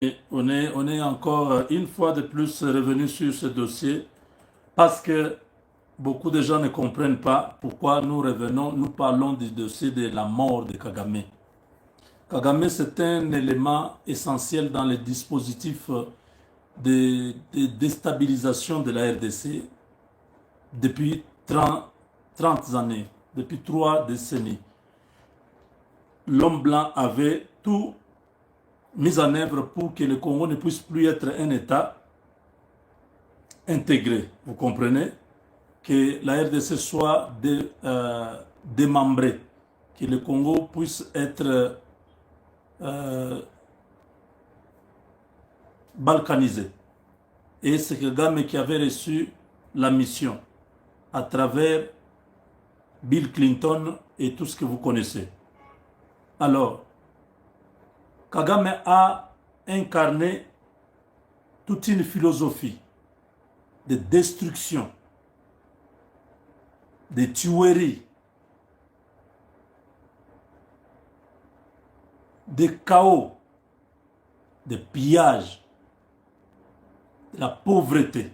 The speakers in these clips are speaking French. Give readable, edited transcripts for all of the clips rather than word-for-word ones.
Et on est encore une fois de plus revenu sur ce dossier parce que beaucoup de gens ne comprennent pas pourquoi nous revenons, nous parlons du dossier de la mort de Kagame. Kagame, c'est un élément essentiel dans les dispositifs de déstabilisation de la RDC depuis 30 années, depuis 3 décennies. L'homme blanc avait tout mis en œuvre pour que le Congo ne puisse plus être un État intégré. Vous comprenez? Que la RDC soit démembrée, que le Congo puisse être balkanisé. Et c'est Kagame qui avait reçu la mission à travers Bill Clinton et tout ce que vous connaissez. Alors, Kagame a incarné toute une philosophie de destruction, de tuerie, de chaos, de pillage, de la pauvreté,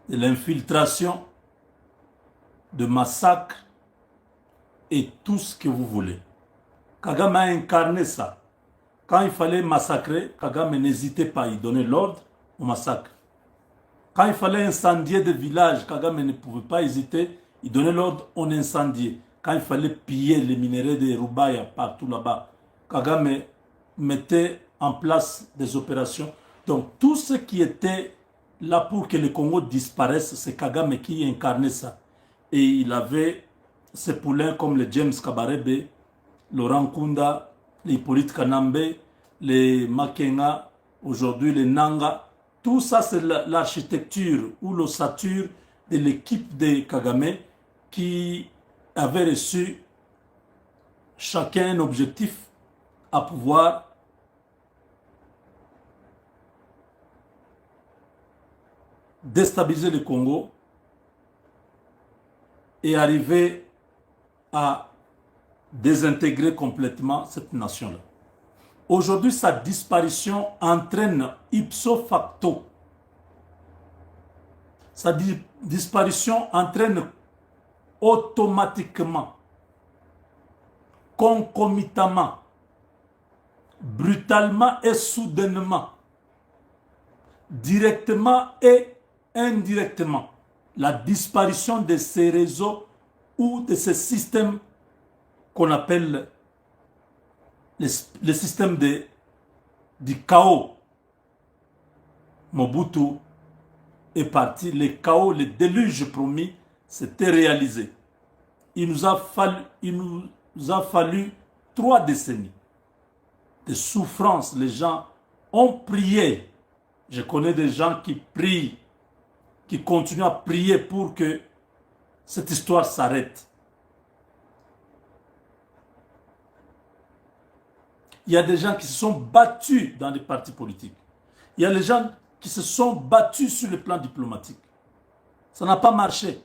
de l'infiltration, de massacre et tout ce que vous voulez. Kagame a incarné ça. Quand il fallait massacrer, Kagame n'hésitait pas, il donnait l'ordre au massacre. Quand il fallait incendier des villages, Kagame ne pouvait pas hésiter, il donnait l'ordre, on incendiait. Quand il fallait piller les minéraux de Rubaya partout là-bas, Kagame mettait en place des opérations. Donc tout ce qui était là pour que le Congo disparaisse, c'est Kagame qui incarnait ça. Et il avait ses poulains comme les James Kabarebe, Laurent Kunda, les Hippolyte Kanambe, les Makenga, aujourd'hui les Nanga. Tout ça, c'est l'architecture ou l'ossature de l'équipe de Kagame qui avait reçu chacun un objectif à pouvoir déstabiliser le Congo et arriver à désintégrer complètement cette nation-là. Aujourd'hui, sa disparition entraîne ipso facto. Sa disparition entraîne automatiquement, concomitamment, brutalement et soudainement, directement et indirectement, la disparition de ces réseaux ou de ces systèmes qu'on appelle le système du chaos. Mobutu est parti, le chaos, le déluge promis, s'était réalisé. Il nous a fallu 3 décennies de souffrance. Les gens ont prié. Je connais des gens qui prient, qui continuent à prier pour que cette histoire s'arrête. Il y a des gens qui se sont battus dans les partis politiques. Il y a des gens qui se sont battus sur le plan diplomatique. Ça n'a pas marché.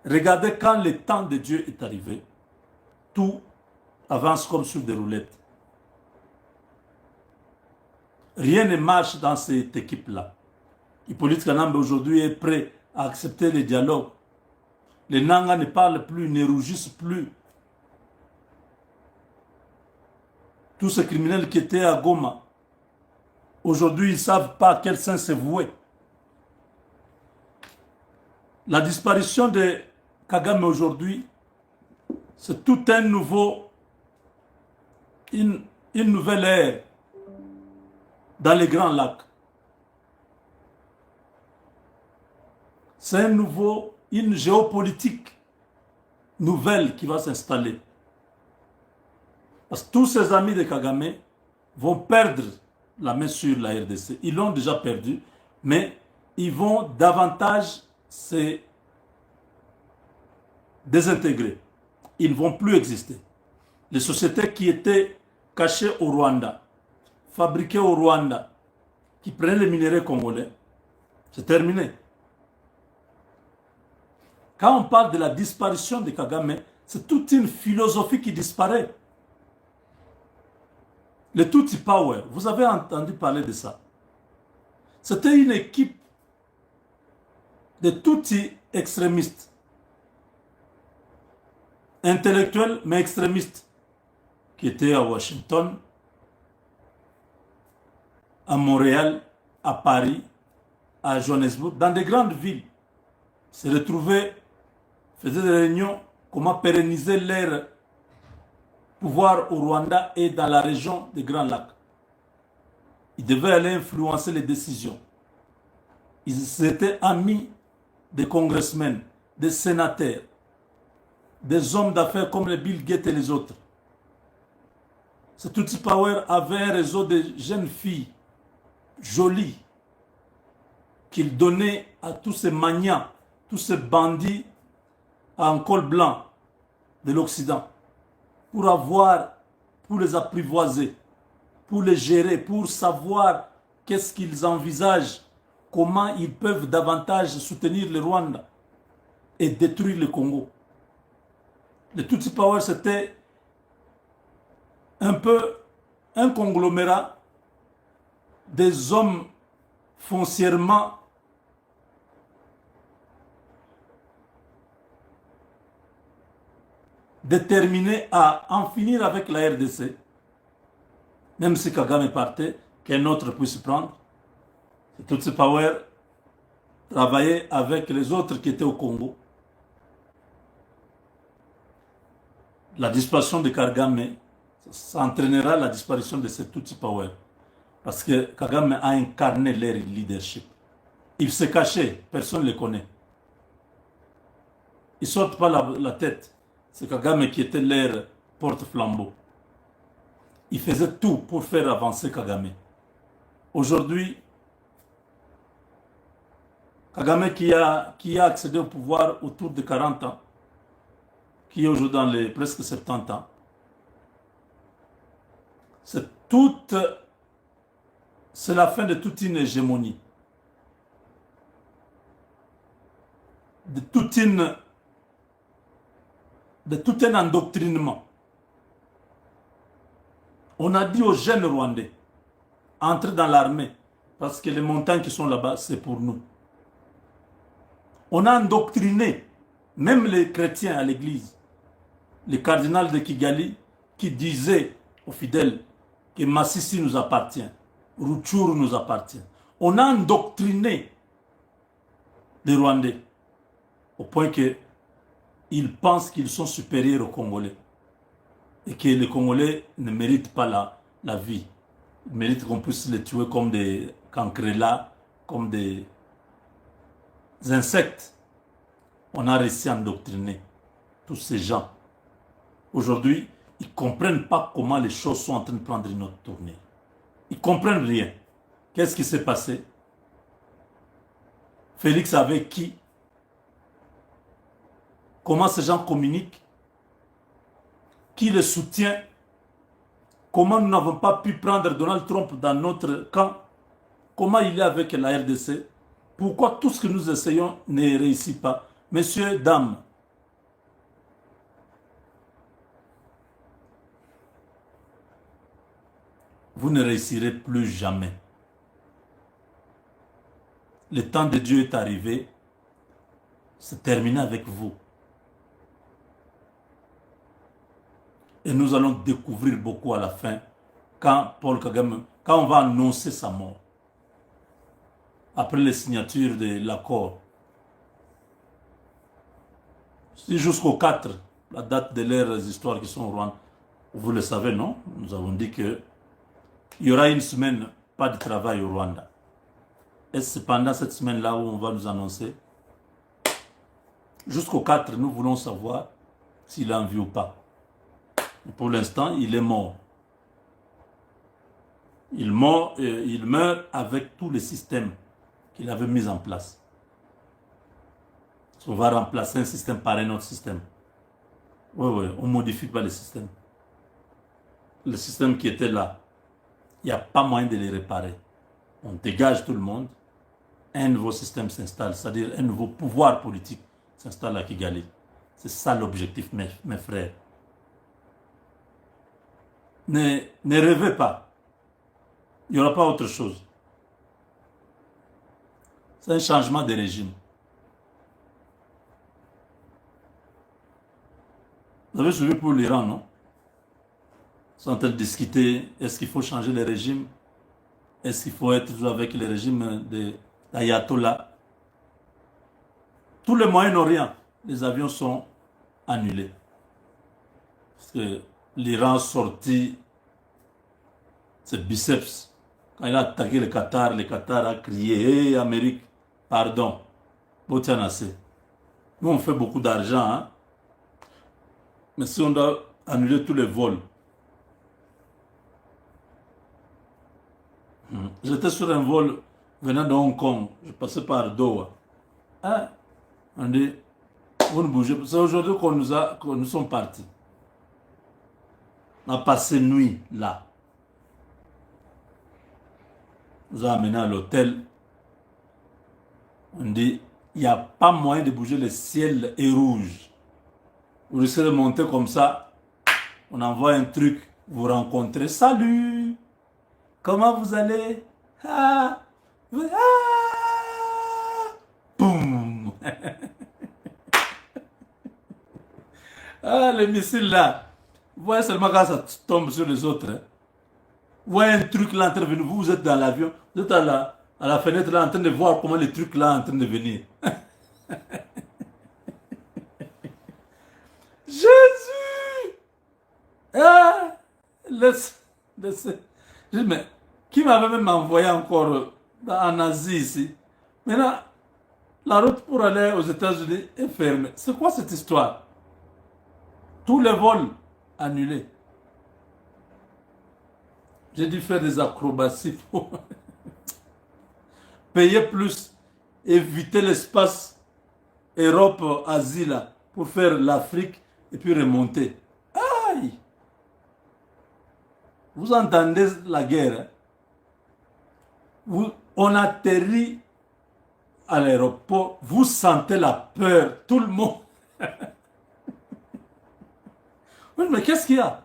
Regardez, quand le temps de Dieu est arrivé, tout avance comme sur des roulettes. Rien ne marche dans cette équipe-là. Hippolyte Kanambe aujourd'hui est prêt à accepter les dialogues. Les Nanga ne parlent plus, ne rougissent plus. Tous ces criminels qui étaient à Goma, aujourd'hui, ils ne savent pas à quel sens se vouer. La disparition de Kagame aujourd'hui, c'est tout un nouveau, une nouvelle ère dans les Grands Lacs. C'est une géopolitique nouvelle qui va s'installer. Parce que tous ces amis de Kagame vont perdre la main sur la RDC. Ils l'ont déjà perdu, mais ils vont davantage se désintégrer. Ils ne vont plus exister. Les sociétés qui étaient cachées au Rwanda, fabriquées au Rwanda, qui prenaient les minéraux congolais, c'est terminé. Quand on parle de la disparition de Kagame, c'est toute une philosophie qui disparaît. Le Tutsi Power, vous avez entendu parler de ça. C'était une équipe de Tutsi extrémistes, intellectuels mais extrémistes, qui étaient à Washington, à Montréal, à Paris, à Johannesburg, dans des grandes villes. Se retrouvaient, faisaient des réunions, comment pérenniser leur pouvoir au Rwanda et dans la région des Grands Lacs. Ils devaient aller influencer les décisions. Ils étaient amis des congressmen, des sénateurs, des hommes d'affaires comme les Bill Gates et les autres. Ce Tutsi Power avait un réseau de jeunes filles jolies qu'il donnait à tous ces magnats, tous ces bandits en col blanc de l'Occident pour les apprivoiser, pour les gérer, pour savoir qu'est-ce qu'ils envisagent, comment ils peuvent davantage soutenir le Rwanda et détruire le Congo. Le Tutsi Power, c'était un peu un conglomérat des hommes foncièrement déterminés à en finir avec la RDC, même si Kagame partait, qu'un autre puisse prendre. Tout ce power travaillait avec les autres qui étaient au Congo. La disparition de Kagame, ça entraînera la disparition de ce Tutsi Power. Parce que Kagame a incarné leur leadership. Il se cachait, personne ne le connaît. Ils ne sortent pas la tête. C'est Kagame qui était leur porte-flambeau. Il faisait tout pour faire avancer Kagame. Aujourd'hui, Kagame qui a accédé au pouvoir autour de 40 ans, qui est aujourd'hui dans les presque 70 ans, c'est la fin de toute une hégémonie, de tout un endoctrinement. On a dit aux jeunes Rwandais, entrez dans l'armée, parce que les montagnes qui sont là-bas, c'est pour nous. On a endoctriné, même les chrétiens à l'église, le cardinal de Kigali, qui disait aux fidèles que Massissi nous appartient, Rutshuru nous appartient. On a endoctriné les Rwandais, au point qu'ils pensent qu'ils sont supérieurs aux Congolais. Et que les Congolais ne méritent pas la vie. Ils méritent qu'on puisse les tuer comme des cancrelats, comme des insectes. On a réussi à endoctriner tous ces gens. Aujourd'hui, ils ne comprennent pas comment les choses sont en train de prendre une autre tournée. Ils ne comprennent rien. Qu'est-ce qui s'est passé? Félix avec qui? Comment ces gens communiquent? Qui les soutient? Comment nous n'avons pas pu prendre Donald Trump dans notre camp? Comment il est avec la RDC? Pourquoi tout ce que nous essayons ne réussit pas? Messieurs, dames, vous ne réussirez plus jamais. Le temps de Dieu est arrivé. C'est terminé avec vous. Et nous allons découvrir beaucoup à la fin, quand Paul Kagame, quand on va annoncer sa mort, après les signatures de l'accord. C'est jusqu'au 4, la date de leurs histoires qui sont au Rwanda. Vous le savez, non? Nous avons dit qu'il y aura une semaine, pas de travail au Rwanda. Et c'est pendant cette semaine-là où on va nous annoncer. Jusqu'au 4, nous voulons savoir s'il est en vie ou pas. Pour l'instant, il est mort. Il meurt avec tous les systèmes qu'il avait mis en place. On va remplacer un système par un autre système. Oui, on ne modifie pas le système. Le système qui était là, il n'y a pas moyen de les réparer. On dégage tout le monde. Un nouveau système s'installe, c'est-à-dire un nouveau pouvoir politique s'installe à Kigali. C'est ça l'objectif, mes frères. Ne rêvez pas. Il n'y aura pas autre chose. C'est un changement de régime. Vous avez suivi pour l'Iran, non? Ils sont en train de discuter, est-ce qu'il faut changer le régime? Est-ce qu'il faut être toujours avec le régime de l'ayatollah? Tout le Moyen-Orient, les avions sont annulés. Parce que l'Iran a sorti ses biceps. Quand il a attaqué le Qatar a crié, hé Amérique, pardon, Botianassé. Nous on fait beaucoup d'argent, hein? Mais si on doit annuler tous les vols. J'étais sur un vol venant de Hong Kong, je passais par Doha. Hein? On dit, vous ne bougez pas. C'est aujourd'hui que nous sommes partis. On a passé nuit là. On nous a amenés à l'hôtel. On dit, il n'y a pas moyen de bouger, le ciel est rouge. Vous risquez de monter comme ça. On envoie un truc, vous rencontrez. Salut! Comment vous allez? Ah! Boum! Ah, les missiles là. Vous voyez seulement quand ça tombe sur les autres. Hein. Vous voyez un truc là en train de venir. Vous êtes dans l'avion. Vous êtes à la fenêtre là en train de voir comment les trucs là en train de venir. Jésus! Ah! Laisse. Je dis, mais qui m'avait même envoyé encore en Asie ici? Maintenant, la route pour aller aux États-Unis est fermée. C'est quoi cette histoire? Tous les vols annulés. J'ai dû faire des acrobaties pour payer plus, éviter l'espace Europe-Asie là, pour faire l'Afrique et puis remonter. Aïe! Vous entendez la guerre? Hein? On atterrit à l'aéroport, vous sentez la peur, tout le monde. Oui, mais qu'est-ce qu'il y a?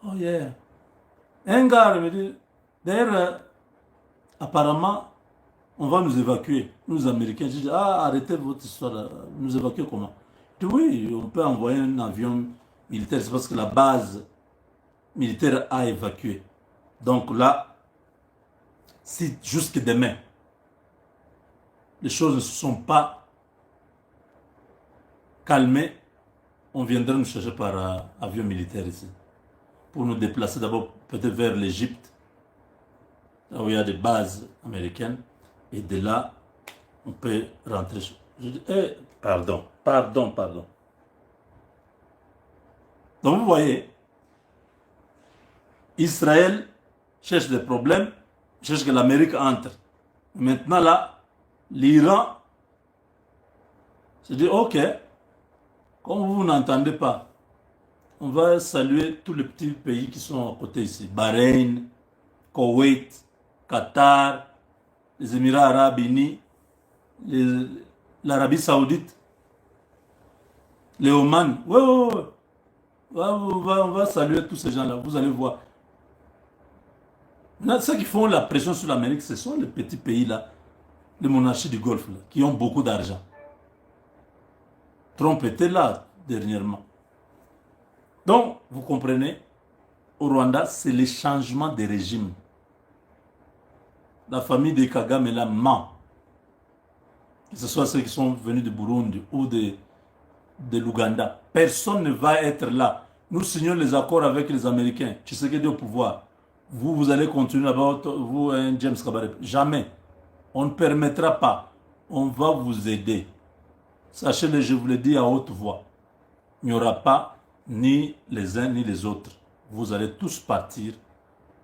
Oh yeah. Un gars me dit, d'ailleurs, apparemment, on va nous évacuer, nous Américains. Je dis, ah, arrêtez votre histoire, là. Nous évacuer comment? Je dis, oui, on peut envoyer un avion militaire, c'est parce que la base militaire a évacué. Donc là, si jusque demain, les choses ne se sont pas calmées, on viendra nous chercher par avion militaire ici. Pour nous déplacer d'abord peut-être vers l'Égypte, là où il y a des bases américaines. Et de là, on peut rentrer. Je dis, pardon. Donc vous voyez, Israël cherche des problèmes, cherche que l'Amérique entre. Maintenant là, l'Iran se dit, ok, comme vous n'entendez pas, on va saluer tous les petits pays qui sont à côté ici. Bahreïn, Koweït, Qatar, les Émirats arabes unis, l'Arabie saoudite, les Oman. Ouais. On va saluer tous ces gens-là. Vous allez voir. Ceux qui font la pression sur l'Amérique, ce sont les petits pays-là, les monarchies du Golfe, là, qui ont beaucoup d'argent. Trump était là dernièrement. Donc, vous comprenez, au Rwanda, c'est le changement de régime. La famille de Kagame là ment. Que ce soit ceux qui sont venus de Burundi ou de l'Ouganda. Personne ne va être là. Nous signons les accords avec les Américains. Tshisekedi au pouvoir. Vous allez continuer là-bas, vous, James Kabarebe. Jamais. On ne permettra pas. On va vous aider. Sachez-le, je vous le dis à haute voix. Il n'y aura pas ni les uns ni les autres. Vous allez tous partir.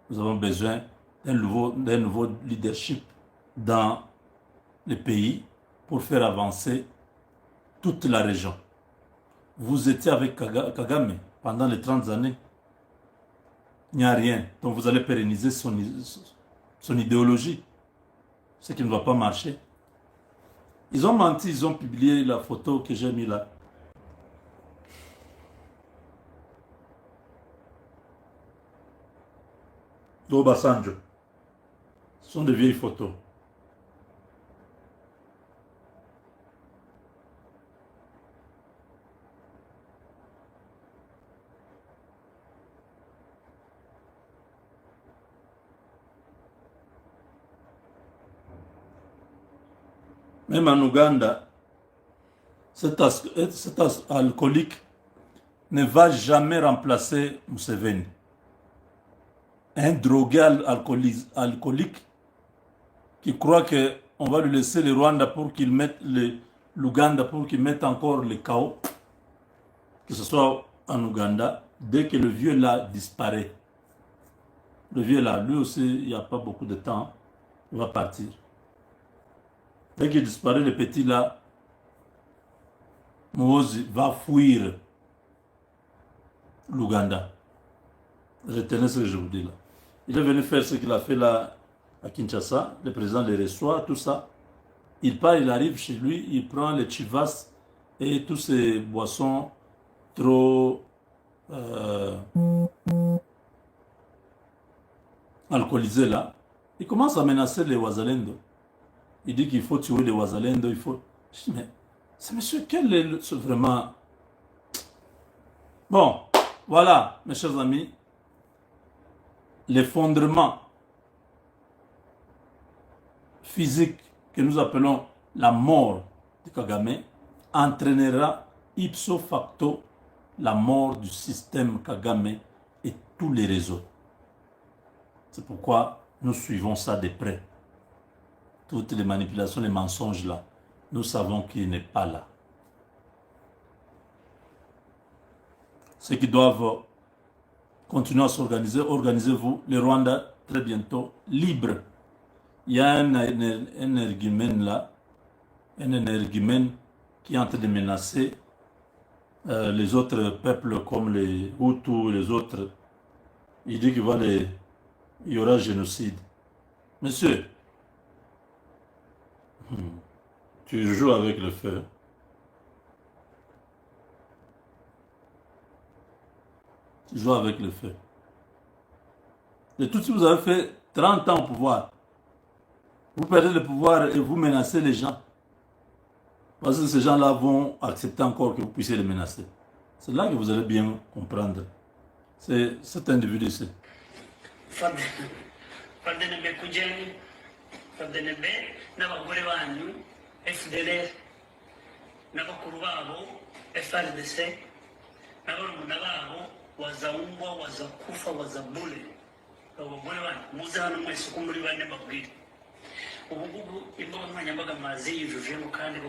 Nous avons besoin d'un nouveau leadership dans le pays pour faire avancer toute la région. Vous étiez avec Kagame pendant les 30 années. Il n'y a rien. Donc vous allez pérenniser son idéologie. Ce qui ne va pas marcher. Ils ont menti, ils ont publié la photo que j'ai mis là. D'Obasanjo. Ce sont de vieilles photos. Même en Ouganda, cet alcoolique ne va jamais remplacer Museveni. Un drogué alcoolique qui croit qu'on va lui laisser le Rwanda pour qu'il mette l'Ouganda pour qu'il mette encore le chaos, que ce soit en Ouganda, dès que le vieux là disparaît. Le vieux là, lui aussi, il n'y a pas beaucoup de temps, il va partir. Dès qu'il disparaît, le petit là, Moïse va fuir l'Ouganda. Retenez ce que je vous dis là. Il est venu faire ce qu'il a fait là à Kinshasa, le président le reçoit, tout ça. Il part, il arrive chez lui, il prend les chivas et toutes ces boissons trop alcoolisées là. Il commence à menacer les Wazalendo. Il dit qu'il faut tuer les Wazalendo, il faut... Je dis, mais c'est monsieur, quel est vraiment... Bon, voilà, mes chers amis, l'effondrement physique que nous appelons la mort de Kagame entraînera ipso facto la mort du système Kagame et tous les réseaux. C'est pourquoi nous suivons ça de près. Toutes les manipulations, les mensonges là, nous savons qu'il n'est pas là. Ceux qui doivent continuer à s'organiser, organisez-vous. Le Rwanda, très bientôt, libre. Il y a un énergumène là, un énergumène qui est en train de menacer les autres peuples comme les Hutus et les autres. Il dit qu'il y aura génocide. Monsieur, tu joues avec le feu. Tu joues avec le feu. Et tout ce que vous avez fait 30 ans au pouvoir, vous perdez le pouvoir et vous menacez les gens. Parce que ces gens-là vont accepter encore que vous puissiez les menacer. C'est là que vous allez bien comprendre. C'est cet individu-ci. Wazaumbwa, wazakufa, wazabule. Abagore banyu muze hano mwese uko muri bane babwire. Ubugugu imbaga nkoranyambaga mazi yujujemo kandi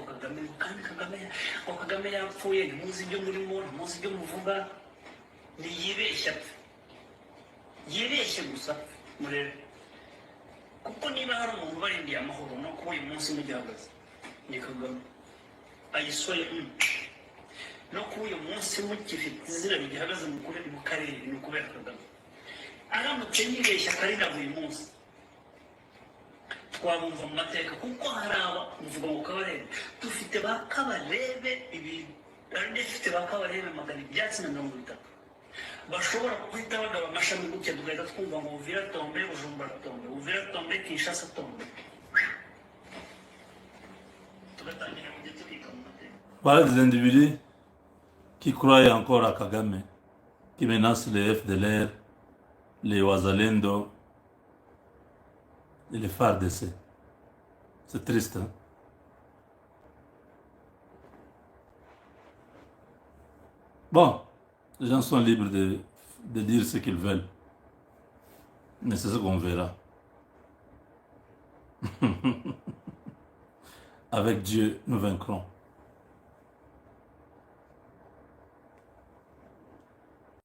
Kagame yapfuye ntimuzi ibyo murimo ntimuzi ibyo muvuga ntiyibeshya yibeshye gusa murebe kuko niba hari umuntu ubarindiye amahoro no kuba uyu munsi mugihagaze ni Kagame ayisoye no kuba uyu munsi mugifite izina rigihagaze mu karere ni ukubera Kagame aramutse yibeshya akarira uyu munsi twabumva mu mateka kuko hari aba muvuga ngo Kabarebe dufite ba Kabarebe dufite ba Kabarebe magana ibyatsi na 30 bashobora guhita bagaba amashami gutya tugahita twumva ngo Uvira tombe Bujumbura tombe Uvira tombe Kinshasa tombe tugatangira mu gihe tubika mu mateka. Voilà des individus qui croient encore à Kagame, qui menacent les FDLR, les Wazalendo et les FARDC. C'est triste, hein? Bon, les gens sont libres de dire ce qu'ils veulent. Mais c'est ce qu'on verra. Avec Dieu, nous vaincrons.